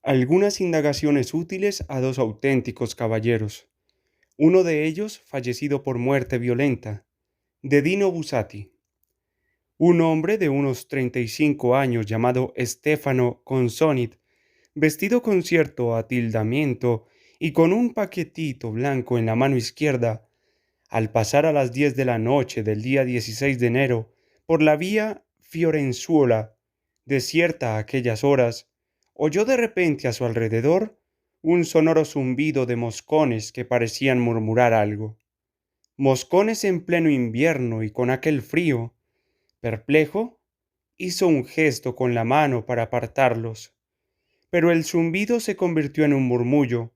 Algunas indagaciones útiles a dos auténticos caballeros. Uno de ellos fallecido por muerte violenta, de Dino Buzzati. Un hombre de unos 35 años llamado Stefano Consonit, vestido con cierto atildamiento y con un paquetito blanco en la mano izquierda, al pasar a las 10 de la noche del día 16 de enero por la vía Fiorenzuola, desierta a aquellas horas, oyó de repente a su alrededor un sonoro zumbido de moscones que parecían murmurar algo. Moscones en pleno invierno y con aquel frío. Perplejo, hizo un gesto con la mano para apartarlos, pero el zumbido se convirtió en un murmullo,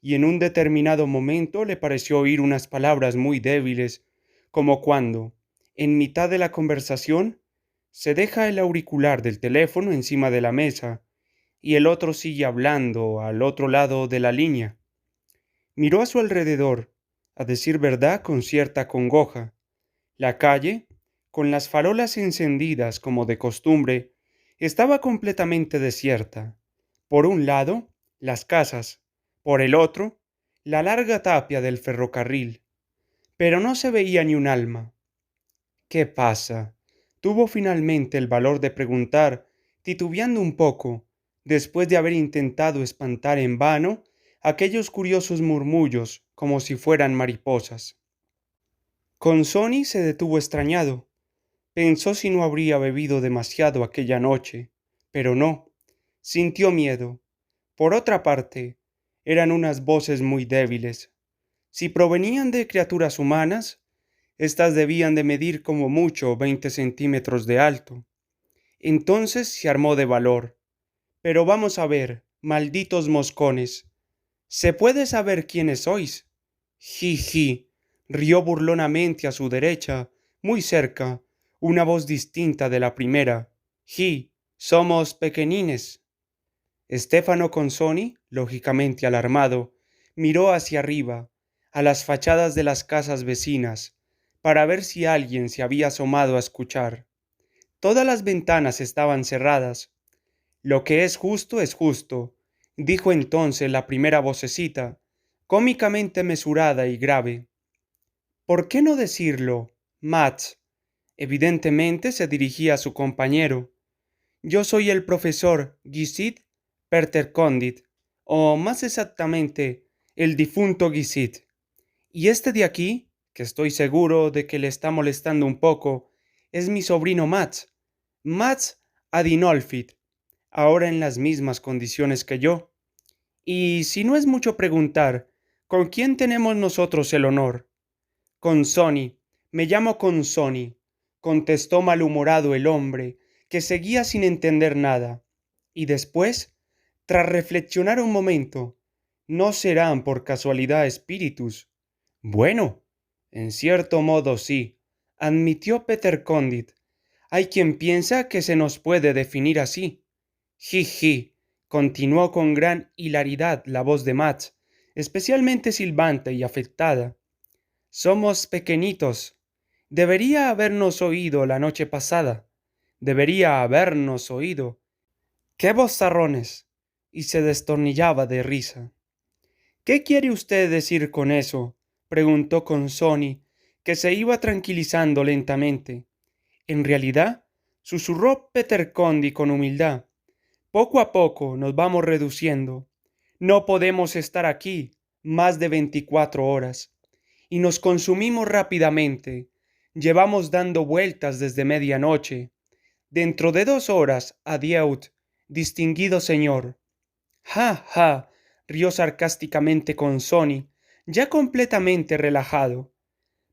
y en un determinado momento le pareció oír unas palabras muy débiles, como cuando, en mitad de la conversación, se deja el auricular del teléfono encima de la mesa y el otro sigue hablando al otro lado de la línea. Miró a su alrededor, a decir verdad con cierta congoja. La calle, con las farolas encendidas como de costumbre, estaba completamente desierta. Por un lado, las casas, por el otro, la larga tapia del ferrocarril, pero no se veía ni un alma. ¿Qué pasa? Tuvo finalmente el valor de preguntar, titubeando un poco, después de haber intentado espantar en vano aquellos curiosos murmullos como si fueran mariposas. Consoni se detuvo extrañado. Pensó si no habría bebido demasiado aquella noche, pero no. Sintió miedo. Por otra parte, eran unas voces muy débiles. Si provenían de criaturas humanas, éstas debían de medir como mucho 20 centímetros de alto. Entonces se armó de valor. Pero vamos a ver, malditos moscones. ¿Se puede saber quiénes sois? Ji, rió burlonamente a su derecha, muy cerca, una voz distinta de la primera. Somos pequeñines. Stefano Consoni, lógicamente alarmado, miró hacia arriba, a las fachadas de las casas vecinas, para ver si alguien se había asomado a escuchar. Todas las ventanas estaban cerradas. Lo que es justo, dijo entonces la primera vocecita, cómicamente mesurada y grave. ¿Por qué no decirlo, Max? Evidentemente se dirigía a su compañero. Yo soy el profesor Gisit Pertercondit, o más exactamente, el difunto Gisit. Y este de aquí, que estoy seguro de que le está molestando un poco, es mi sobrino Mats Adinolfit, ahora en las mismas condiciones que yo. Y si no es mucho preguntar, ¿con quién tenemos nosotros el honor? Con Sony, me llamo con Sony, contestó malhumorado el hombre, que seguía sin entender nada. Y después, tras reflexionar un momento, ¿no serán por casualidad espíritus? Bueno, en cierto modo sí, admitió Peter Condit. Hay quien piensa que se nos puede definir así. Ji, continuó con gran hilaridad la voz de Matt, especialmente silbante y afectada. Somos pequeñitos. Debería habernos oído la noche pasada. Debería habernos oído. ¡Qué vozarrones! Y se destornillaba de risa. ¿Qué quiere usted decir con eso? Preguntó con Sony, que se iba tranquilizando lentamente. En realidad, susurró Peter Condy con humildad. Poco a poco nos vamos reduciendo. No podemos estar aquí más de 24 horas. Y nos consumimos rápidamente. Llevamos dando vueltas desde medianoche. Dentro de 2 horas, adiós, distinguido señor. Ja, rió sarcásticamente con Sony, ya completamente relajado.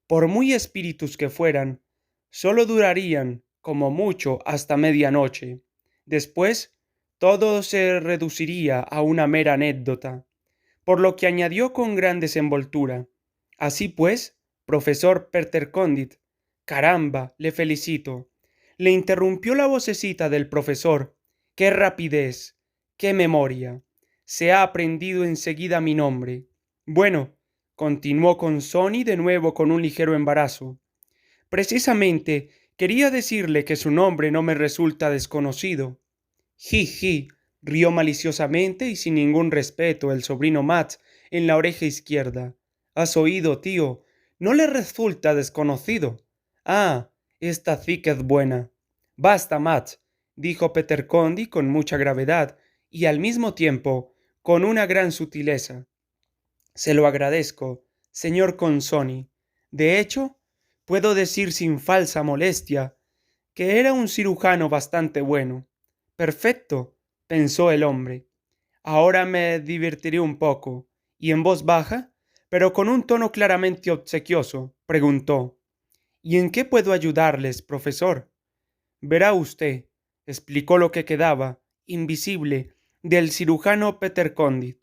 Por muy espíritus que fueran, sólo durarían, como mucho, hasta medianoche. Después, todo se reduciría a una mera anécdota, por lo que añadió con gran desenvoltura. Así pues, profesor Pertercondit, caramba, le felicito. Le interrumpió la vocecita del profesor. ¡Qué rapidez! ¡Qué memoria! Se ha aprendido enseguida mi nombre. Bueno, continuó con Sony de nuevo con un ligero embarazo. Precisamente quería decirle que su nombre no me resulta desconocido. Ji, Rió maliciosamente y sin ningún respeto el sobrino Matt en la oreja izquierda. ¿Has oído, tío? ¿No le resulta desconocido? Ah, esta sí que es buena. Basta, Matt, dijo Peter Condy con mucha gravedad y al mismo tiempo con una gran sutileza. Se lo agradezco, señor Consoni. De hecho, puedo decir sin falsa molestia que era un cirujano bastante bueno. Perfecto, pensó el hombre. Ahora me divertiré un poco. Y en voz baja, pero con un tono claramente obsequioso, preguntó: ¿Y en qué puedo ayudarles, profesor? Verá usted, explicó lo que quedaba, invisible, del cirujano Peter Condit.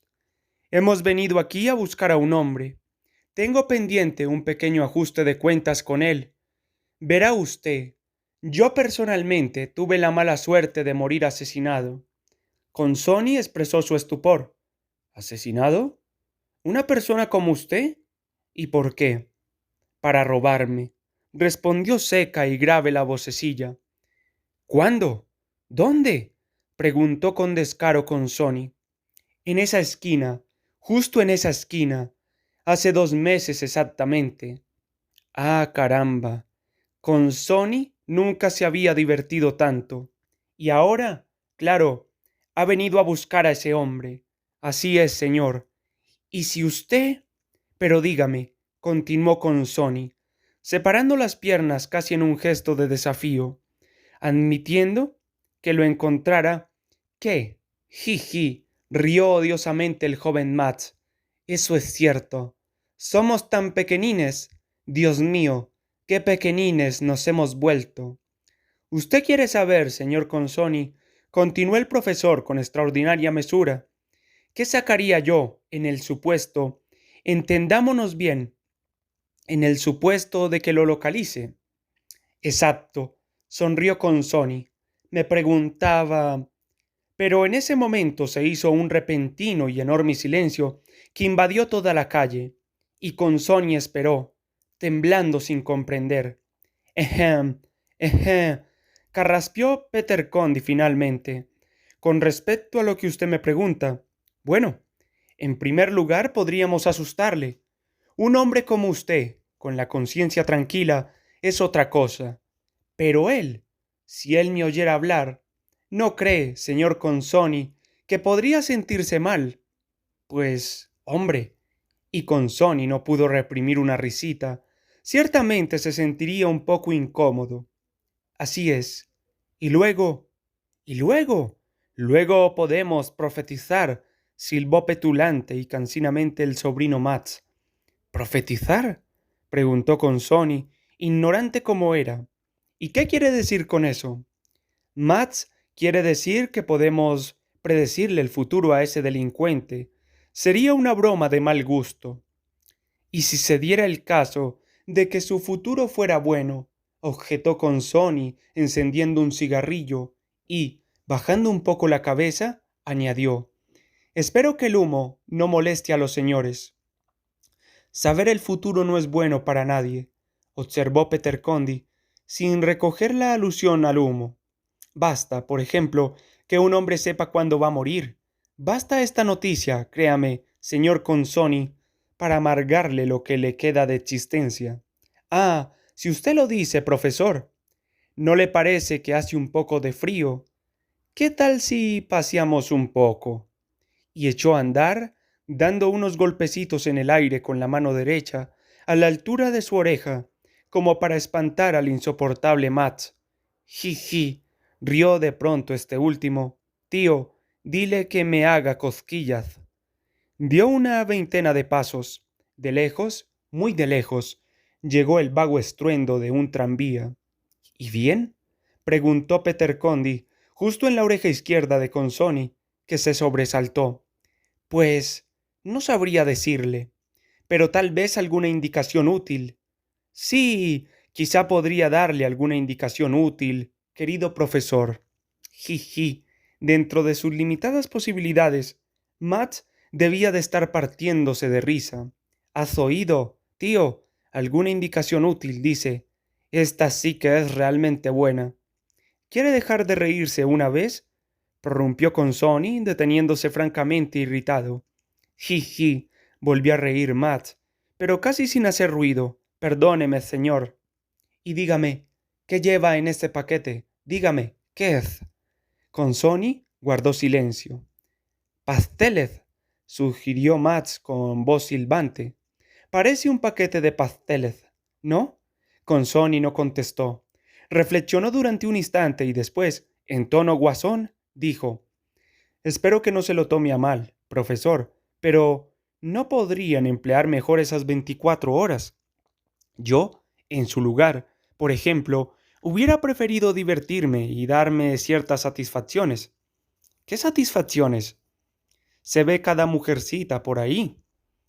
Hemos venido aquí a buscar a un hombre. Tengo pendiente un pequeño ajuste de cuentas con él. Verá usted, yo personalmente tuve la mala suerte de morir asesinado. Consoni expresó su estupor. ¿Asesinado? ¿Una persona como usted? ¿Y por qué? Para robarme, respondió seca y grave la vocecilla. ¿Cuándo? ¿Dónde? Preguntó con descaro Consoni. En esa esquina, justo en esa esquina, hace 2 meses exactamente. Ah, caramba. Con Sony nunca se había divertido tanto. Y ahora, claro, ha venido a buscar a ese hombre. Así es, señor. Y si usted... Pero dígame, continuó con Sony, separando las piernas casi en un gesto de desafío, admitiendo que lo encontrara, ¿qué? Jiji, rió odiosamente el joven Matt. Eso es cierto. Somos tan pequeñines. Dios mío, qué pequeñines nos hemos vuelto. ¿Usted quiere saber, señor Consoni? Continuó el profesor con extraordinaria mesura. ¿Qué sacaría yo en el supuesto, entendámonos bien, en el supuesto de que lo localice? Exacto, sonrió Consoni. Me preguntaba... Pero en ese momento se hizo un repentino y enorme silencio que invadió toda la calle, y Consoni esperó, temblando sin comprender. Ejem, ejem, carraspeó Peter Condy finalmente. Con respecto a lo que usted me pregunta, bueno, en primer lugar podríamos asustarle. Un hombre como usted, con la conciencia tranquila, es otra cosa. Pero él, si él me oyera hablar, ¿no cree, señor Consoni, que podría sentirse mal? Pues, hombre, y Consoni no pudo reprimir una risita. Ciertamente se sentiría un poco incómodo. Así es. Y luego, y luego, luego podemos profetizar, silbó petulante y cansinamente el sobrino Mats. ¿Profetizar? Preguntó Consoni, ignorante como era. ¿Y qué quiere decir con eso? Mats quiere decir que podemos predecirle el futuro a ese delincuente. Sería una broma de mal gusto. Y si se diera el caso de que su futuro fuera bueno, objetó Consoni, encendiendo un cigarrillo, y, bajando un poco la cabeza, añadió: Espero que el humo no moleste a los señores. Saber el futuro no es bueno para nadie, observó Peter Condy, sin recoger la alusión al humo. Basta, por ejemplo, que un hombre sepa cuándo va a morir. Basta esta noticia, créame, señor Consoni, para amargarle lo que le queda de existencia. Ah, si usted lo dice, profesor. ¿No le parece que hace un poco de frío? ¿Qué tal si paseamos un poco? Y echó a andar, dando unos golpecitos en el aire con la mano derecha, a la altura de su oreja, como para espantar al insoportable Matt. Ji, rió de pronto este último. Tío, dile que me haga cosquillas. Dio una veintena de pasos. De lejos, muy de lejos, llegó el vago estruendo de un tranvía. ¿Y bien? Preguntó Peter Condy, justo en la oreja izquierda de Consoni, que se sobresaltó. Pues no sabría decirle, pero tal vez alguna indicación útil. Sí, quizá podría darle alguna indicación útil, querido profesor. Jiji, dentro de sus limitadas posibilidades, Matt debía de estar partiéndose de risa. ¿Has oído, tío? Alguna indicación útil, dice. Esta sí que es realmente buena. ¿Quiere dejar de reírse una vez? prorrumpió Consoni, deteniéndose francamente irritado. Ji, volvió a reír Matt, pero casi sin hacer ruido. Perdóneme, señor. Y dígame, ¿qué lleva en este paquete? Dígame, ¿qué es? Consoni guardó silencio. Pasteles, sugirió Matt con voz silbante. Parece un paquete de pasteles, ¿no? Consoni no contestó. Reflexionó durante un instante y después, en tono guasón, dijo: Espero que no se lo tome a mal, profesor, pero ¿no podrían emplear mejor esas 24 horas? Yo, en su lugar, por ejemplo, hubiera preferido divertirme y darme ciertas satisfacciones. ¿Qué satisfacciones? Se ve cada mujercita por ahí.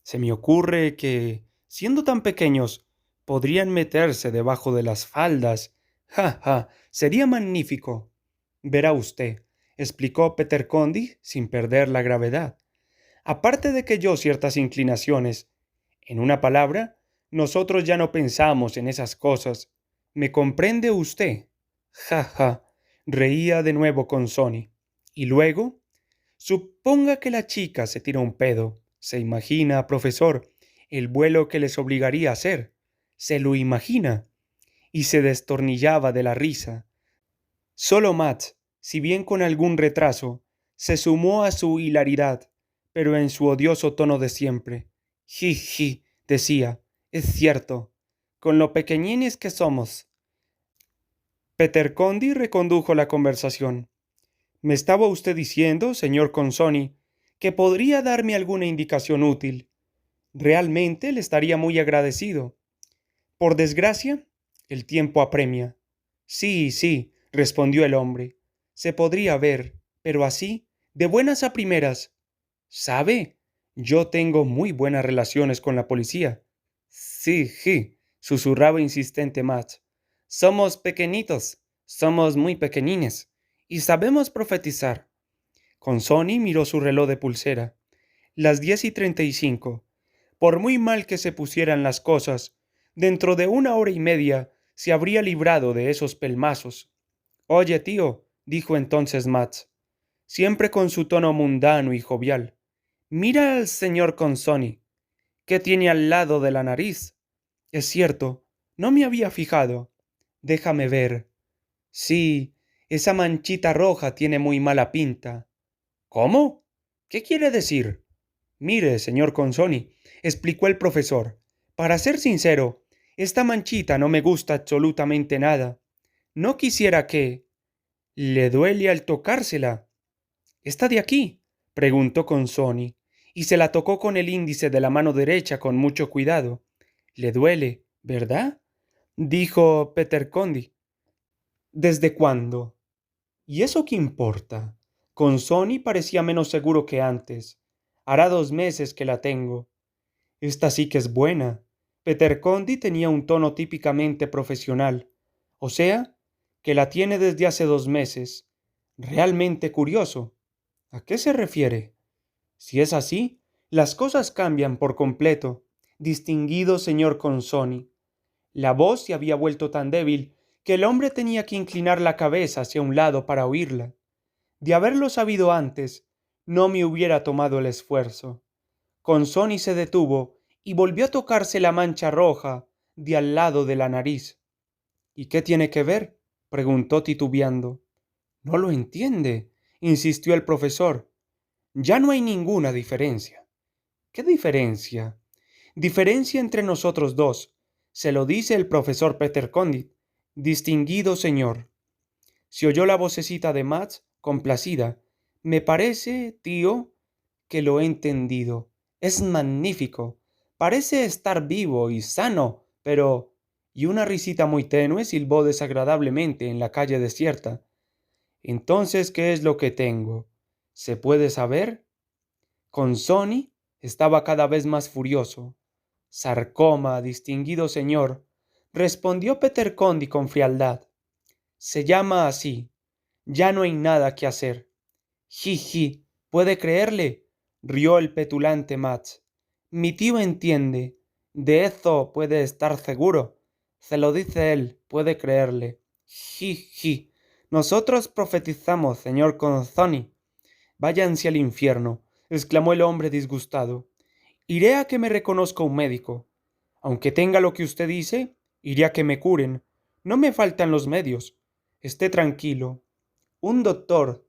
Se me ocurre que, siendo tan pequeños, podrían meterse debajo de las faldas. ¡Ja, ja! Sería magnífico. Verá usted, explicó Peter Condy sin perder la gravedad. Aparte de que yo ciertas inclinaciones, en una palabra, nosotros ya no pensamos en esas cosas. ¿Me comprende usted? Ja, ja. Reía de nuevo con Sony. Y luego, suponga que la chica se tira un pedo. ¿Se imagina, profesor, el vuelo que les obligaría a hacer? ¿Se lo imagina? Y se destornillaba de la risa. Solo Matt, si bien con algún retraso, se sumó a su hilaridad, pero en su odioso tono de siempre. Ji, decía, es cierto, con lo pequeñines que somos. Peter Condy recondujo la conversación. Me estaba usted diciendo, señor Consoni, que podría darme alguna indicación útil. Realmente le estaría muy agradecido. Por desgracia, el tiempo apremia. Sí, respondió el hombre. Se podría ver, pero así, de buenas a primeras. ¿Sabe? Yo tengo muy buenas relaciones con la policía. Sí, susurraba insistente Matt. Somos pequeñitos, somos muy pequeñines, y sabemos profetizar. Consoni miró su reloj de pulsera. Las 10:35. Por muy mal que se pusieran las cosas, dentro de 1 hora y media se habría librado de esos pelmazos. Oye, tío, dijo entonces Matt, siempre con su tono mundano y jovial. Mira al señor Consoni. ¿Qué tiene al lado de la nariz? Es cierto, no me había fijado. Déjame ver. Sí, esa manchita roja tiene muy mala pinta. ¿Cómo? ¿Qué quiere decir? Mire, señor Consoni, explicó el profesor, para ser sincero, esta manchita no me gusta absolutamente nada. No quisiera que... ¿Le duele al tocársela? ¿Está de aquí? Preguntó Consoni, y se la tocó con el índice de la mano derecha con mucho cuidado. Le duele, ¿verdad? Dijo Peter Condy. ¿Desde cuándo? ¿Y eso qué importa? Con Sony parecía menos seguro que antes. Hará 2 meses que la tengo. Esta sí que es buena. Peter Condy tenía un tono típicamente profesional. O sea, que la tiene desde hace 2 meses. Realmente curioso. ¿A qué se refiere? Si es así, las cosas cambian por completo. Distinguido señor Consoni. La voz se había vuelto tan débil que el hombre tenía que inclinar la cabeza hacia un lado para oírla. De haberlo sabido antes, no me hubiera tomado el esfuerzo. Consoni se detuvo y volvió a tocarse la mancha roja de al lado de la nariz. ¿Y qué tiene que ver? Preguntó titubeando. No lo entiende, insistió el profesor. Ya no hay ninguna diferencia. ¿Qué diferencia? Diferencia entre nosotros dos. Se lo dice el profesor Peter Condit. Distinguido señor. Se oyó la vocecita de Matt, complacida. Me parece, tío, que lo he entendido. Es magnífico. Parece estar vivo y sano, pero... Y una risita muy tenue silbó desagradablemente en la calle desierta. Entonces, ¿qué es lo que tengo? ¿Se puede saber? Con Sony estaba cada vez más furioso. Sarcoma, distinguido señor, respondió Peter Condy con frialdad. Se llama así. Ya no hay nada que hacer. Ji, ¿puede creerle? Rió el petulante Matt. Mi tío entiende. De eso puede estar seguro. Se lo dice él, puede creerle. Ji. Nosotros profetizamos, señor Conzoni. Váyanse al infierno, exclamó el hombre disgustado. Iré a que me reconozca un médico. Aunque tenga lo que usted dice, iré a que me curen. No me faltan los medios. Esté tranquilo. Un doctor,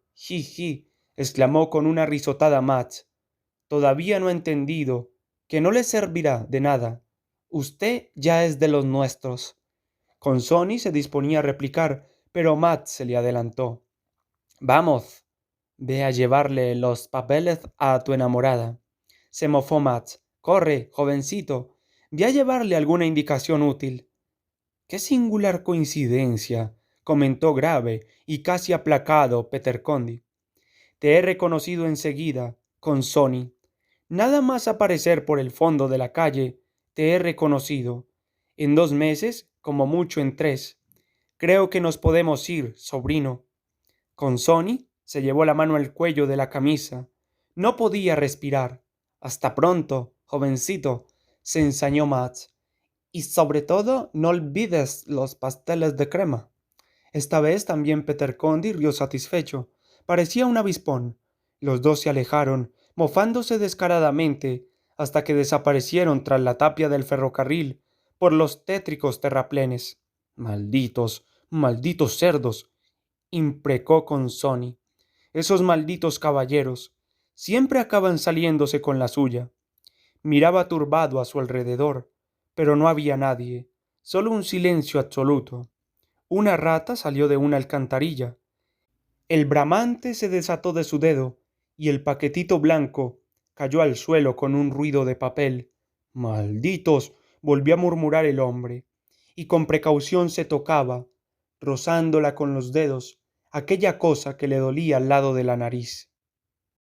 exclamó con una risotada Max. Todavía no ha entendido que no le servirá de nada. Usted ya es de los nuestros. Consoni se disponía a replicar, pero Matt se le adelantó. Vamos, ve a llevarle los papeles a tu enamorada. Se mofó Matt. Corre, jovencito, ve a llevarle alguna indicación útil. Qué singular coincidencia, comentó grave y casi aplacado Peter Condy. Te he reconocido enseguida, Consoni. Nada más aparecer por el fondo de la calle, te he reconocido. En 2 meses, como mucho en 3. Creo que nos podemos ir, sobrino. Consoni se llevó la mano al cuello de la camisa. No podía respirar. Hasta pronto, jovencito, se ensañó Max. Y sobre todo, no olvides los pasteles de crema. Esta vez también Peter Condy rió satisfecho. Parecía un avispón. Los dos se alejaron, mofándose descaradamente, hasta que desaparecieron tras la tapia del ferrocarril por los tétricos terraplenes. Malditos, malditos cerdos, imprecó Consoni. Esos malditos caballeros siempre acaban saliéndose con la suya. Miraba turbado a su alrededor, pero no había nadie, solo un silencio absoluto. Una rata salió de una alcantarilla. El bramante se desató de su dedo y el paquetito blanco cayó al suelo con un ruido de papel. Malditos, volvió a murmurar el hombre, y con precaución se tocaba, rozándola con los dedos, aquella cosa que le dolía al lado de la nariz.